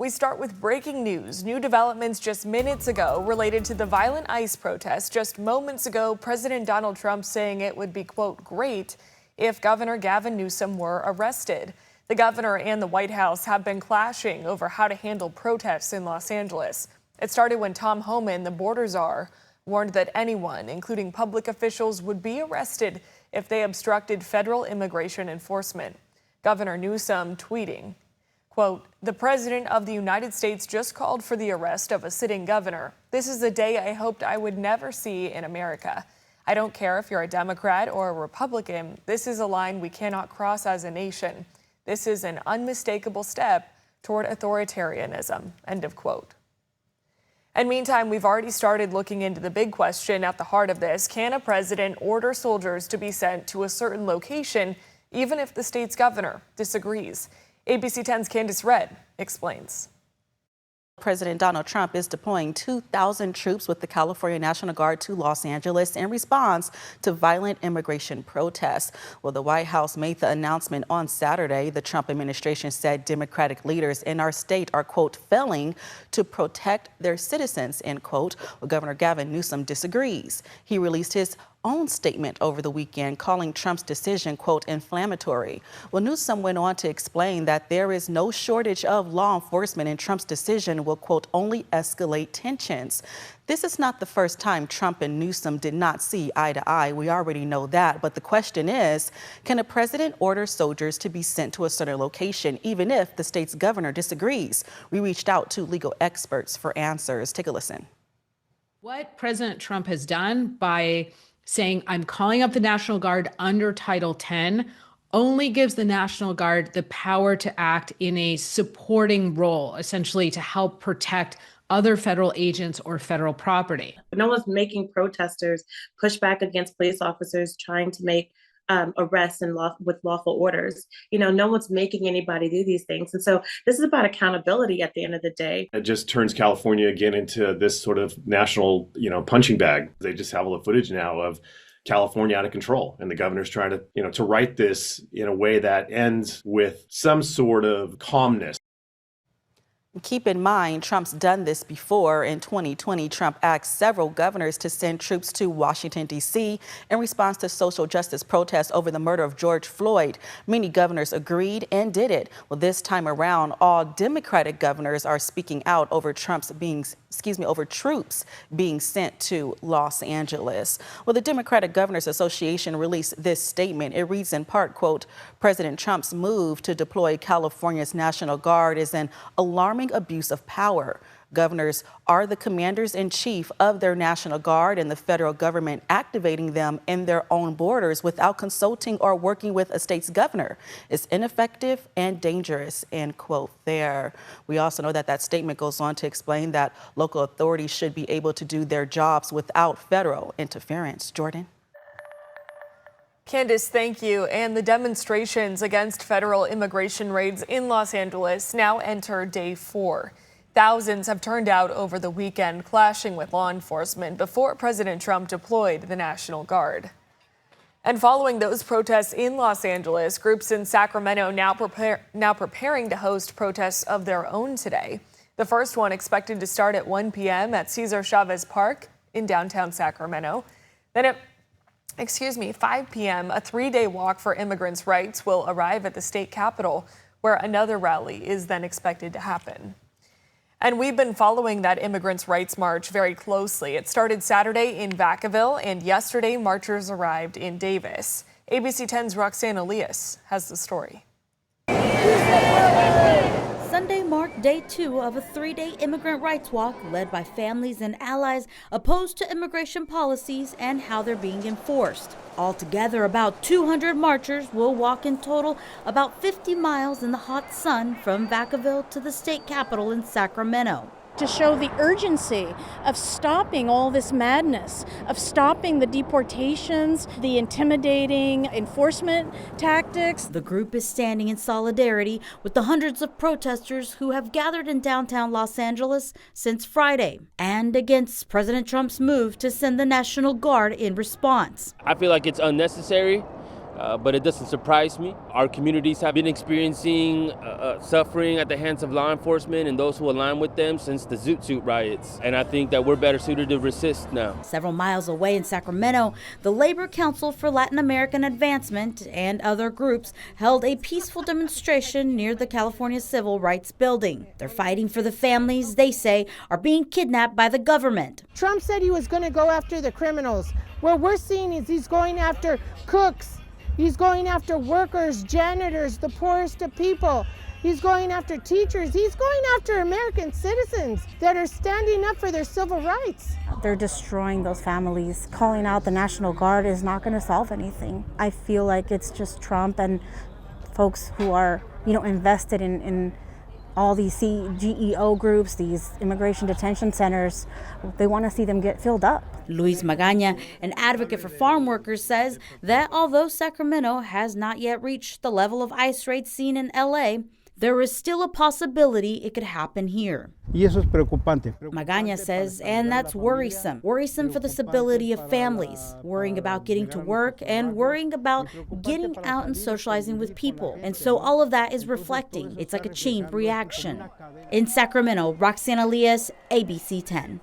We start with breaking news. New developments just minutes ago related to the violent ICE protests. Just moments ago, President Donald Trump saying it would be, quote, great if Governor Gavin Newsom were arrested. The governor and the White House have been clashing over how to handle protests in Los Angeles. It started when Tom Homan, the border czar, warned that anyone, including public officials, would be arrested if they obstructed federal immigration enforcement. Governor Newsom tweeting, quote, the President of the United States just called for the arrest of a sitting governor. This is a day I hoped I would never see in America. I don't care if you're a Democrat or a Republican. This is a line we cannot cross as a nation. This is an unmistakable step toward authoritarianism, end of quote. And meantime, we've already started looking into the big question at the heart of this. Can a president order soldiers to be sent to a certain location even if the state's governor disagrees? ABC 10's Candace Redd explains. President Donald Trump is deploying 2,000 troops with the California National Guard to Los Angeles in response to violent immigration protests. Well, the White House made the announcement on Saturday. The Trump administration said Democratic leaders in our state are, quote, failing to protect their citizens, end quote. Well, Governor Gavin Newsom disagrees. He released his own statement over the weekend calling Trump's decision, quote, inflammatory. Well, Newsom went on to explain that there is no shortage of law enforcement and Trump's decision will, quote, only escalate tensions. This is not the first time Trump and Newsom did not see eye to eye. We already know that. But the question is, can a president order soldiers to be sent to a certain location, even if the state's governor disagrees? We reached out to legal experts for answers. Take a listen. What President Trump has done by saying, I'm calling up the National Guard under Title 10, only gives the National Guard the power to act in a supporting role, essentially to help protect other federal agents or federal property. No one's making protesters push back against police officers trying to make arrests and with lawful orders. No one's making anybody do these things. And so this is about accountability at the end of the day. It just turns California again into this sort of national, punching bag. They just have all the footage now of California out of control. And the governor's trying to, to write this in a way that ends with some sort of calmness. Keep in mind, Trump's done this before. In 2020, Trump asked several governors to send troops to Washington, D.C. in response to social justice protests over the murder of George Floyd. Many governors agreed and did it. Well, this time around, all Democratic governors are speaking out over troops being sent to Los Angeles. Well, the Democratic Governors Association released this statement. It reads in part, quote, President Trump's move to deploy California's National Guard is an alarming abuse of power. Governors are the commanders-in-chief of their National Guard, and the federal government activating them in their own borders without consulting or working with a state's governor is ineffective and dangerous, end quote there. We also know that that statement goes on to explain that local authorities should be able to do their jobs without federal interference. Jordan? Candace, thank you. And the demonstrations against federal immigration raids in Los Angeles now enter day 4. Thousands have turned out over the weekend, clashing with law enforcement before President Trump deployed the National Guard. And following those protests in Los Angeles, groups in Sacramento now preparing to host protests of their own today. The first one expected to start at 1 p.m. at Cesar Chavez Park in downtown Sacramento. Then at 5 p.m., a 3-day walk for immigrants' rights will arrive at the state capitol, where another rally is then expected to happen. And we've been following that immigrants' rights march very closely. It started Saturday in Vacaville, and yesterday marchers arrived in Davis. ABC 10's Roxanne Elias has the story. Sunday marked day 2 of a 3-day immigrant rights walk led by families and allies opposed to immigration policies and how they're being enforced. Altogether, about 200 marchers will walk in total about 50 miles in the hot sun from Vacaville to the state capitol in Sacramento. To show the urgency of stopping all this madness, of stopping the deportations, the intimidating enforcement tactics. The group is standing in solidarity with the hundreds of protesters who have gathered in downtown Los Angeles since Friday, and against President Trump's move to send the National Guard in response. I feel like it's unnecessary. but it doesn't surprise me. Our communities have been experiencing suffering at the hands of law enforcement and those who align with them since the Zoot Suit riots. And I think that we're better suited to resist now. Several miles away in Sacramento, the Labor Council for Latin American Advancement and other groups held a peaceful demonstration near the California Civil Rights Building. They're fighting for the families they say are being kidnapped by the government. Trump said he was going to go after the criminals. What we're seeing is he's going after cooks. He's going after workers, janitors, the poorest of people. He's going after teachers. He's going after American citizens that are standing up for their civil rights. They're destroying those families. Calling out the National Guard is not going to solve anything. I feel like it's just Trump and folks who are, invested in all these GEO groups, these immigration detention centers. They want to see them get filled up. Luis Magaña, an advocate for farm workers, says that although Sacramento has not yet reached the level of ICE raids seen in LA, there is still a possibility it could happen here. Y eso es preocupante. Magaña says, and that's worrisome. Worrisome for the stability of families, worrying about getting to work and worrying about getting out and socializing with people. And so all of that is reflecting. It's like a chain reaction. In Sacramento, Roxana Elias, ABC 10.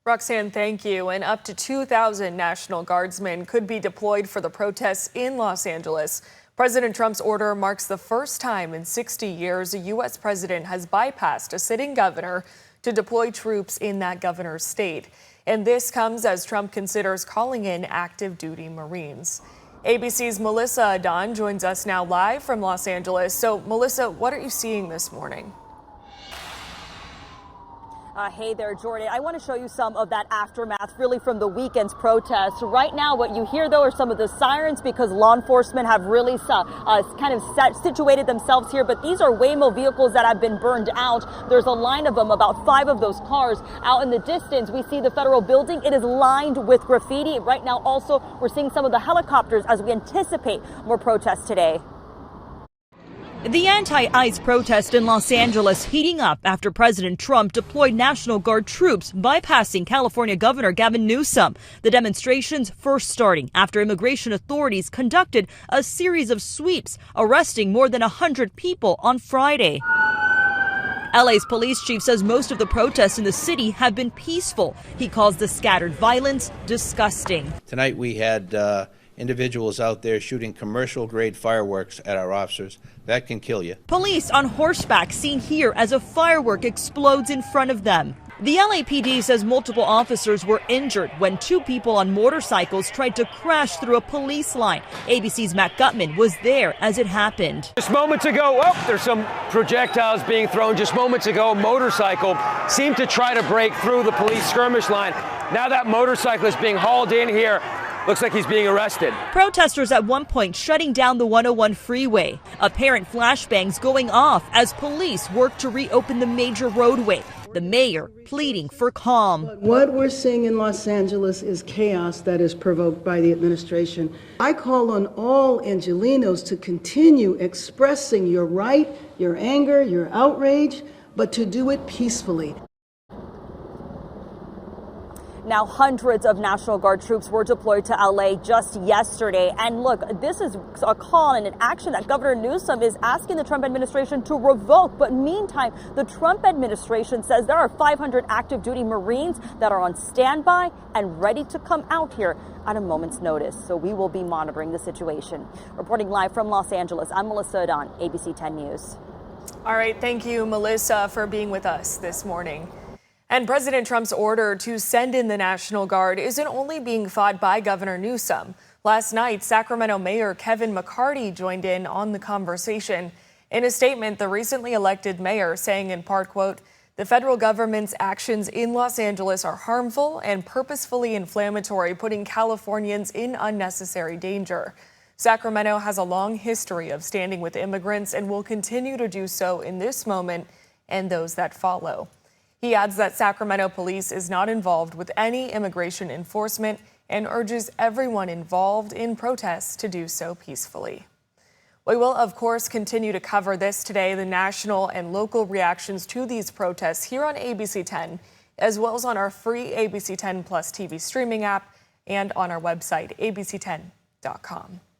Roxanne, thank you. And up to 2,000 National Guardsmen could be deployed for the protests in Los Angeles. President Trump's order marks the first time in 60 years a U.S. president has bypassed a sitting governor to deploy troops in that governor's state. And this comes as Trump considers calling in active duty Marines. ABC's Melissa Adon joins us now live from Los Angeles. So, Melissa, what are you seeing this morning? Hey there, Jordan. I want to show you some of that aftermath really from the weekend's protests. Right now, what you hear, though, are some of the sirens because law enforcement have really situated themselves here. But these are Waymo vehicles that have been burned out. There's a line of them, about 5 of those cars. Out in the distance, we see the federal building. It is lined with graffiti. Right now, also, we're seeing some of the helicopters as we anticipate more protests today. The anti-ICE protest in Los Angeles heating up after President Trump deployed National Guard troops bypassing California Governor Gavin Newsom. The demonstrations first starting after immigration authorities conducted a series of sweeps, arresting more than 100 people on Friday. LA's police chief says most of the protests in the city have been peaceful. He calls the scattered violence disgusting. Tonight we had individuals out there shooting commercial-grade fireworks at our officers. That can kill you. Police on horseback seen here as a firework explodes in front of them. The LAPD says multiple officers were injured when 2 people on motorcycles tried to crash through a police line. ABC's Matt Gutman was there as it happened. Just moments ago, there's some projectiles being thrown. Just moments ago, a motorcycle seemed to try to break through the police skirmish line. Now that motorcycle is being hauled in here. Looks like he's being arrested. Protesters at one point shutting down the 101 freeway. Apparent flashbangs going off as police work to reopen the major roadway. The mayor pleading for calm. What we're seeing in Los Angeles is chaos that is provoked by the administration. I call on all Angelenos to continue expressing your right, your anger, your outrage, but to do it peacefully. Now, hundreds of National Guard troops were deployed to LA just yesterday. And look, this is a call and an action that Governor Newsom is asking the Trump administration to revoke. But meantime, the Trump administration says there are 500 active duty Marines that are on standby and ready to come out here at a moment's notice. So we will be monitoring the situation. Reporting live from Los Angeles, I'm Melissa Adon, ABC 10 News. All right. Thank you, Melissa, for being with us this morning. And President Trump's order to send in the National Guard isn't only being fought by Governor Newsom. Last night, Sacramento Mayor Kevin McCarty joined in on the conversation. In a statement, the recently elected mayor saying in part, quote, "The federal government's actions in Los Angeles are harmful and purposefully inflammatory, putting Californians in unnecessary danger. Sacramento has a long history of standing with immigrants and will continue to do so in this moment and those that follow." He adds that Sacramento police is not involved with any immigration enforcement and urges everyone involved in protests to do so peacefully. We will, of course, continue to cover this today, the national and local reactions to these protests here on ABC 10, as well as on our free ABC 10 Plus TV streaming app and on our website, abc10.com. midday.com.